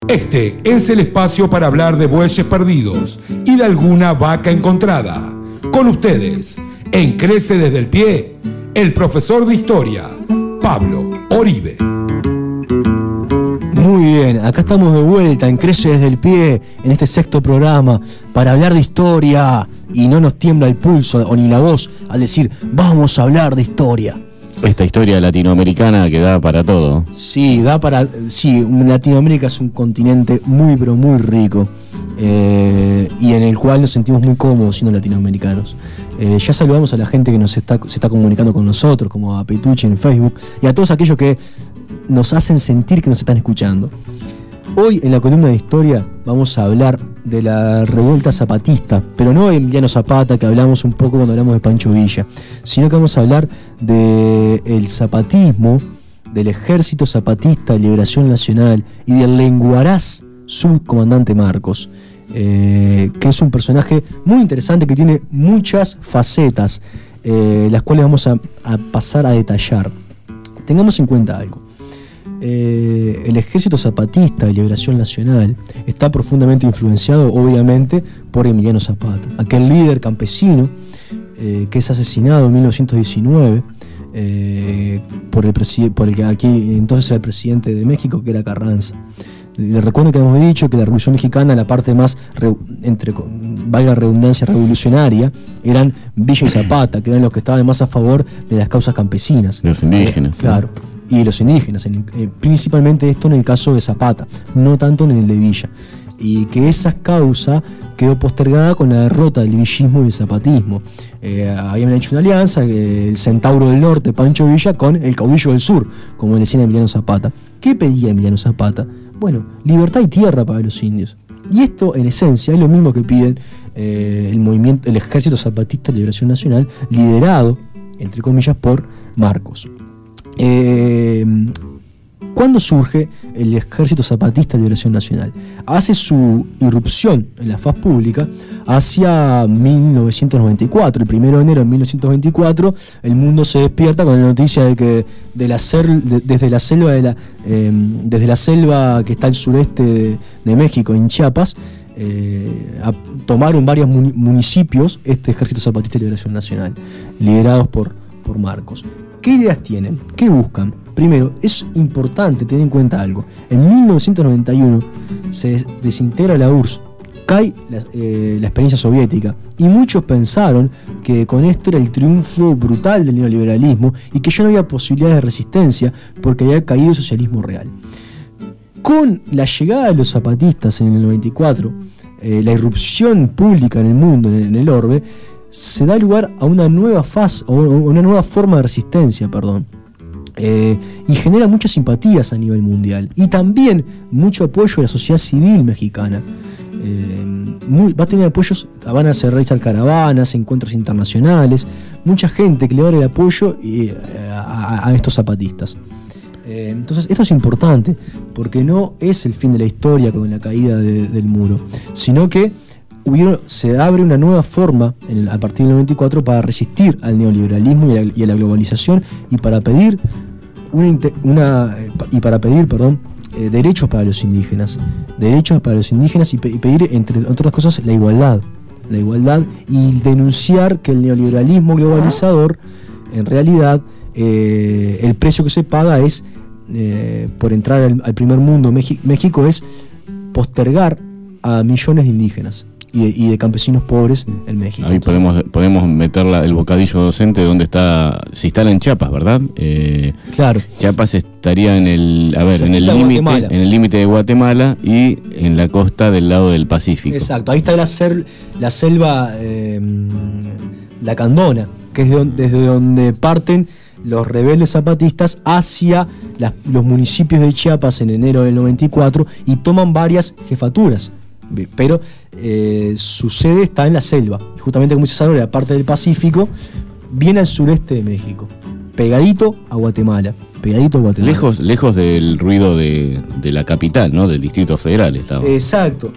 Este es el espacio para hablar de bueyes perdidos y de alguna vaca encontrada. Con ustedes, en Crece desde el Pie, el profesor de historia, Pablo Oribe. Muy bien, acá estamos de vuelta en Crece desde el Pie, en este sexto programa, para hablar de historia. Y no nos tiembla el pulso o ni la voz al decir, vamos a hablar de historia. Esta historia latinoamericana que da para todo. Sí, Latinoamérica es un continente muy, pero muy rico. Y en el cual nos sentimos muy cómodos siendo latinoamericanos. Ya saludamos a la gente que se está comunicando con nosotros, como a Petucci en Facebook, y a todos aquellos que nos hacen sentir que nos están escuchando. Hoy en la columna de historia vamos a hablar de la revuelta zapatista, pero no de Emiliano Zapata, que hablamos un poco cuando hablamos de Pancho Villa, sino que vamos a hablar del zapatismo, del Ejército Zapatista de Liberación Nacional y del lenguaraz subcomandante Marcos, que es un personaje muy interesante que tiene muchas facetas, las cuales vamos a pasar a detallar. Tengamos en cuenta algo. El Ejército Zapatista de Liberación Nacional está profundamente influenciado, obviamente, por Emiliano Zapata, aquel líder campesino que es asesinado en 1919 por el que aquí entonces era el presidente de México, que era Carranza. Les recuerdo que hemos dicho que la Revolución Mexicana, la parte más, valga redundancia, revolucionaria, eran Villa y Zapata, que eran los que estaban más a favor de las causas campesinas. Los indígenas. Claro. Y los indígenas, principalmente esto en el caso de Zapata, no tanto en el de Villa. Y que esa causa quedó postergada con la derrota del villismo y el zapatismo. Habían hecho una alianza, el Centauro del Norte, Pancho Villa, con el Caudillo del Sur, como le decían Emiliano Zapata. ¿Qué pedía Emiliano Zapata? Bueno, libertad y tierra para los indios. Y esto, en esencia, es lo mismo que piden el Ejército Zapatista de Liberación Nacional, liderado, entre comillas, por Marcos. ¿Cuándo surge el Ejército Zapatista de Liberación Nacional? Hace su irrupción en la faz pública hacia 1994. El 1 de enero de 1924, el mundo se despierta con la noticia de que desde la selva que está al sureste de México, en Chiapas, tomaron varios municipios este Ejército Zapatista de Liberación Nacional, liderados por Marcos. ¿Qué ideas tienen? ¿Qué buscan? Primero, es importante tener en cuenta algo. En 1991 se desintegra la URSS, cae la experiencia soviética, y muchos pensaron que con esto era el triunfo brutal del neoliberalismo y que ya no había posibilidades de resistencia porque había caído el socialismo real. Con la llegada de los zapatistas en el 94, la irrupción pública en el mundo, en el orbe, se da lugar a una nueva fase, o una nueva forma de resistencia, y genera muchas simpatías a nivel mundial y también mucho apoyo de la sociedad civil mexicana. Va a tener apoyos, van a realizar caravanas, encuentros internacionales, mucha gente que le va a dar el apoyo a estos zapatistas. Entonces esto es importante porque no es el fin de la historia con la caída del muro, sino que se abre una nueva forma a partir del 94 para resistir al neoliberalismo y a la globalización y para pedir derechos para los indígenas, y pedir, entre otras cosas, la igualdad y denunciar que el neoliberalismo globalizador, en realidad, el precio que se paga es por entrar al primer mundo. México es postergar a millones de indígenas y de campesinos pobres en México. Ahí podemos meter el bocadillo docente donde se instala en Chiapas, ¿verdad? Claro. Chiapas estaría en el límite de Guatemala y en la costa del lado del Pacífico. Exacto, ahí está la selva Lacandona, que es desde donde parten los rebeldes zapatistas hacia los municipios de Chiapas en enero del 94 y toman varias jefaturas. Pero su sede está en la selva, y justamente, como dice Salvador, la parte del Pacífico, bien al sureste de México, pegadito a Guatemala. Lejos del ruido de la capital, ¿no? Del Distrito Federal estaba. Exacto.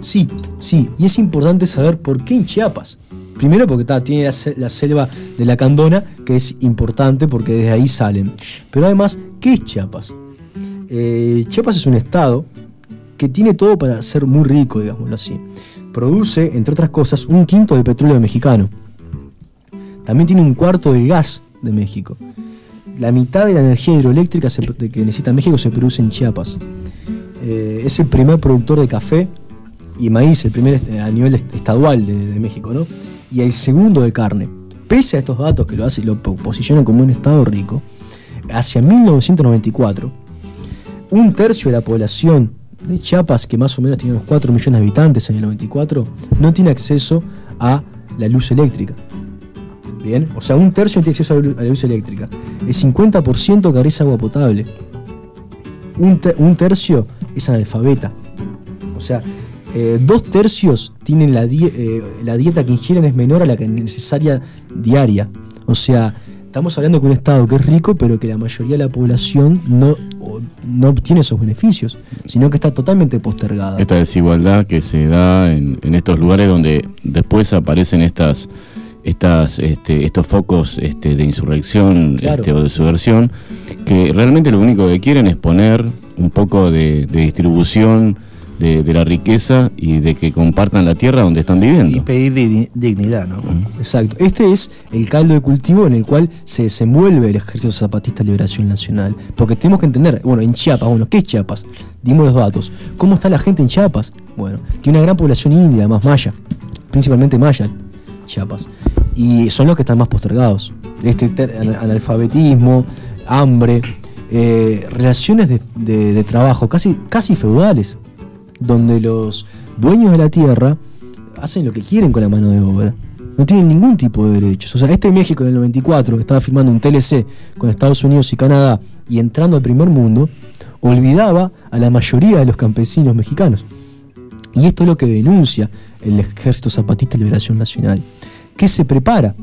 Sí, y es importante saber por qué en Chiapas. Primero porque tiene la selva de Lacandona, que es importante porque desde ahí salen. Pero además, ¿qué es Chiapas? Chiapas es un estado que tiene todo para ser muy rico, digámoslo así. Produce, entre otras cosas, 1/5 del petróleo mexicano. También tiene 1/4 del gas de México. La mitad de la energía hidroeléctrica que necesita México se produce en Chiapas. Es el primer productor de café y maíz, el primer a nivel estadual de México, ¿no? Y el segundo de carne. Pese a estos datos que lo posicionan como un estado rico, hacia 1994, 1/3 de la población de Chiapas, que más o menos tenía unos 4 millones de habitantes en el 94, no tiene acceso a la luz eléctrica. Bien, o sea, 1/3 no tiene acceso a la luz eléctrica. El 50% carece de agua potable. 1/3 es analfabeta. O sea, 2/3 tienen la dieta que ingieren es menor a la que es necesaria diaria. O sea, estamos hablando de un estado que es rico, pero que la mayoría de la población no obtiene esos beneficios, sino que está totalmente postergada. Esta desigualdad que se da en estos lugares donde después aparecen estos focos de insurrección, claro, o de subversión, que realmente lo único que quieren es poner un poco de distribución de la riqueza y de que compartan la tierra donde están viviendo. Y pedir dignidad, ¿no? Exacto. Este es el caldo de cultivo en el cual se desenvuelve el Ejército Zapatista de Liberación Nacional. Porque tenemos que entender, bueno, en Chiapas, ¿qué es Chiapas? Dimos los datos. ¿Cómo está la gente en Chiapas? Bueno, tiene una gran población india, además maya, principalmente maya, Chiapas. Y son los que están más postergados. Analfabetismo, hambre, relaciones de trabajo casi feudales, donde los dueños de la tierra hacen lo que quieren con la mano de obra. No tienen ningún tipo de derechos. O sea, México en el 94 estaba firmando un TLC con Estados Unidos y Canadá y entrando al primer mundo, olvidaba a la mayoría de los campesinos mexicanos. Y esto es lo que denuncia el Ejército Zapatista de Liberación Nacional, que se prepara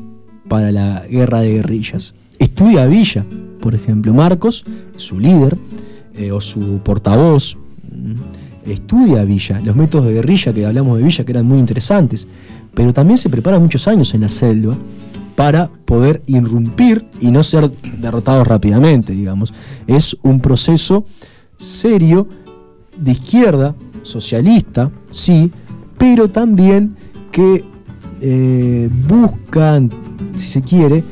para la guerra de guerrillas. Estudia a Villa, por ejemplo. Marcos, su líder, o su portavoz, estudia a Villa, los métodos de guerrilla que hablamos de Villa, que eran muy interesantes, pero también se prepara muchos años en la selva para poder irrumpir y no ser derrotados rápidamente, digamos. Es un proceso serio de izquierda, socialista, sí, pero también que buscan, si se quiere,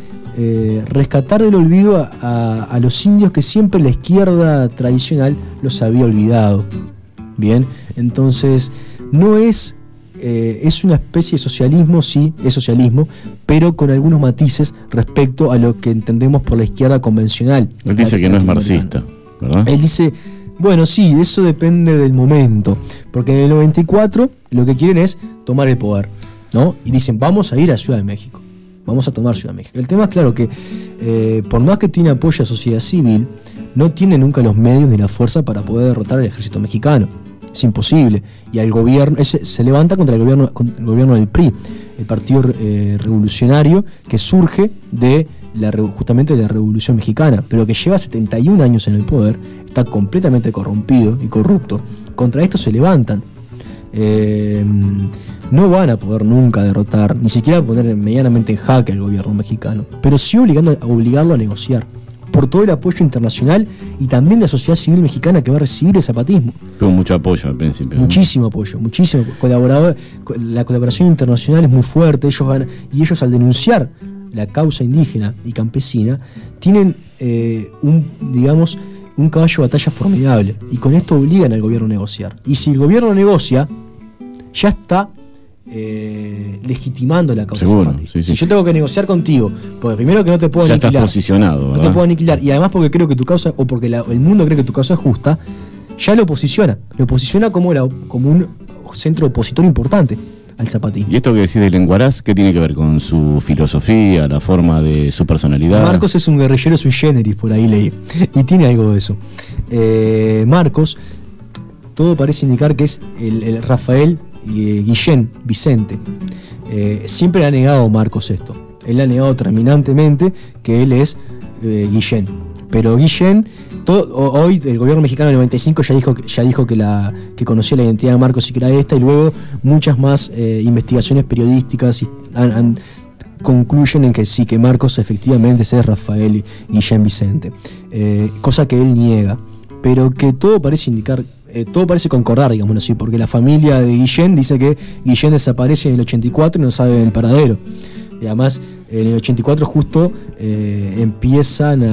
rescatar del olvido a los indios que siempre la izquierda tradicional los había olvidado. Bien, entonces no es una especie de socialismo, sí, es socialismo, pero con algunos matices respecto a lo que entendemos por la izquierda convencional. Él dice que no es marxista, ¿verdad? Él dice, bueno, sí, eso depende del momento, porque en el 94 lo que quieren es tomar el poder, ¿no? Y dicen, vamos a ir a Ciudad de México, vamos a tomar Ciudad de México. El tema es claro que por más que tiene apoyo a sociedad civil, no tiene nunca los medios ni la fuerza para poder derrotar al ejército mexicano. Es imposible. Y al gobierno se levanta contra el gobierno del PRI, el partido revolucionario que surge justamente de la Revolución Mexicana, pero que lleva 71 años en el poder, está completamente corrompido y corrupto. Contra esto se levantan. No van a poder nunca derrotar, ni siquiera poner medianamente en jaque al gobierno mexicano, pero sí obligarlo a negociar, por todo el apoyo internacional y también de la sociedad civil mexicana que va a recibir el zapatismo. Tuvo mucho apoyo al principio. Muchísimo apoyo. La colaboración internacional es muy fuerte. Ellos al denunciar la causa indígena y campesina, tienen un caballo de batalla formidable. Y con esto obligan al gobierno a negociar. Y si el gobierno negocia, ya está legitimando la causa zapatista. Sí, sí. Si yo tengo que negociar contigo, porque primero que no te puedo ya aniquilar, estás posicionado, ¿verdad? No te puedo aniquilar, y además porque creo que tu causa, o porque el mundo cree que tu causa es justa, ya lo posiciona como un centro opositor importante al zapatismo. ¿Y esto que decís de Lenguaraz, qué tiene que ver con su filosofía, la forma de su personalidad? Marcos es un guerrillero sui generis, por ahí leí, y tiene algo de eso. Marcos, todo parece indicar que es el Rafael Guillén Vicente. Siempre ha negado Marcos esto. Él ha negado terminantemente que él es Guillén. Pero Guillén, hoy el gobierno mexicano en el 95 ya dijo que conocía la identidad de Marcos y que era esta, y luego muchas más investigaciones periodísticas concluyen en que sí, que Marcos efectivamente es Rafael Guillén Vicente. Cosa que él niega. pero que todo parece indicar, todo parece concordar, digámoslo así, porque la familia de Guillén dice que Guillén desaparece en el 84 y no sabe el paradero. Y además, en el 84 justo empiezan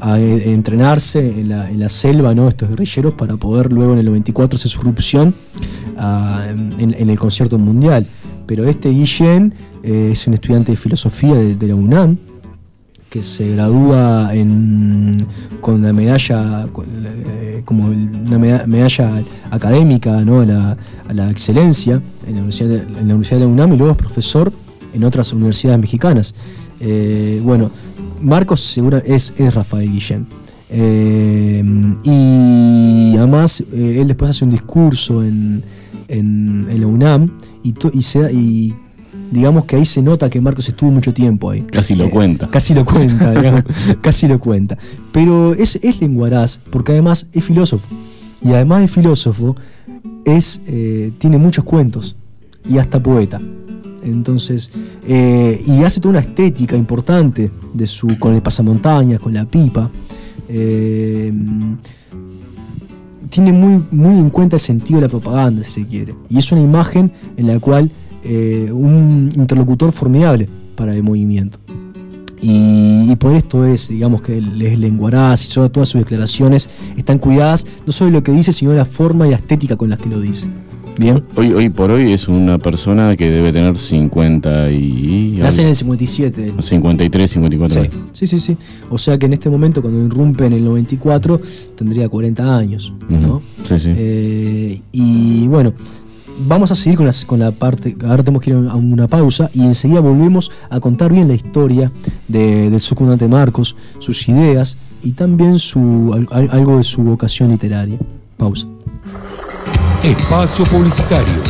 a entrenarse en la selva, ¿no?, estos guerrilleros, para poder luego en el 94 hacer su irrupción en el concierto mundial. Pero este Guillén es un estudiante de filosofía de la UNAM, que se gradúa con una medalla, como una medalla académica, ¿no?, a la excelencia en la Universidad de la UNAM, y luego es profesor en otras universidades mexicanas. Bueno, Marcos seguro es Rafael Guillén. Y además él después hace un discurso en la UNAM y digamos que ahí se nota que Marcos estuvo mucho tiempo ahí. Casi lo cuenta. Casi lo cuenta, digamos, casi lo cuenta. Pero es lenguaraz, porque además es filósofo. Y además de filósofo, tiene muchos cuentos y hasta poeta. Entonces, y hace toda una estética importante con el pasamontañas, con la pipa. Tiene muy, muy en cuenta el sentido de la propaganda, si se quiere. Y es una imagen en la cual un interlocutor formidable para el movimiento. Y por esto digamos que es lenguaraz, y todas sus declaraciones están cuidadas, no solo lo que dice, sino la forma y la estética con las que lo dice. Bien. Hoy por hoy es una persona que debe tener 50 y... Nace en el 57. 53, 54 años. Sí. O sea que en este momento, cuando irrumpe en el 94, tendría 40 años, ¿no? Sí. Y bueno, vamos a seguir con la parte. Ahora tenemos que ir a una pausa y enseguida volvemos a contar bien la historia del subcomandante Marcos, sus ideas y también algo de su vocación literaria. Pausa. Espacio publicitario.